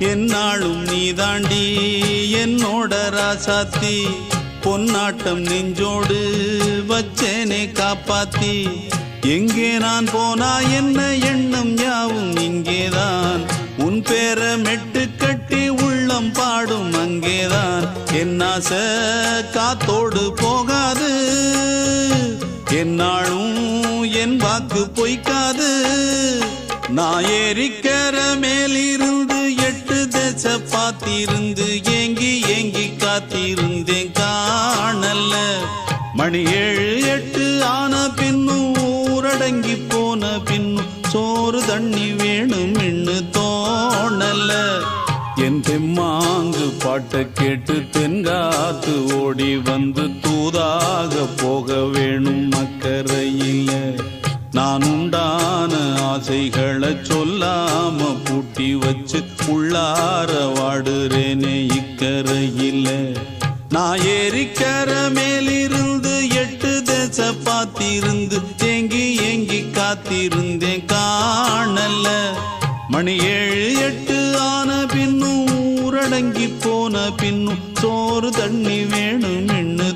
என்னாலும் நீதாண்டி என்னோட ராசாத்தி பொன்னாட்டம் நெஞ்சோடு வச்சேனே காப்பாத்தி எங்கே நான் போனா என்ன எண்ணம் யாவும் இங்கேதான் உன் பேர மெட்டு கட்டி உள்ளம் பாடும் அங்கேதான் என் ஆசை காத்தோடு போகாது என்னாலும் என் வாக்கு பொய்க்காது நான் ஏறிக்கர மேலிருந்து 8 தேச பார்த்திருந்து ஏங்கி ஏங்கி காத்திருந்தேன் காணல்ல மணி 7 8 ஆன பின்னும் ஊரடங்கி போன பின்னும் சோறு தண்ணி வேணும் இன்னு தோணல என் தெம்மாங்கு பாட்டை கேட்டு தென்காத்து ஓடி வந்து தூதாக போக வேணும் அக்கறையில நான் உண்டான ஆசைகளை சொல்லாம பூட்டி வச்சு உள்ளார வாடுறேனே இக்கரையில நான் ஏறிக்கர மேலிருந்து 8 தேச பார்த்திருந்து ஏங்கி ஏங்கி காத்திருந்தேன் காணல மணி 7 8 ஆன பின்னும் ஊரடங்கி போன பின்னும் சோறு தண்ணி வேணும் இன்னு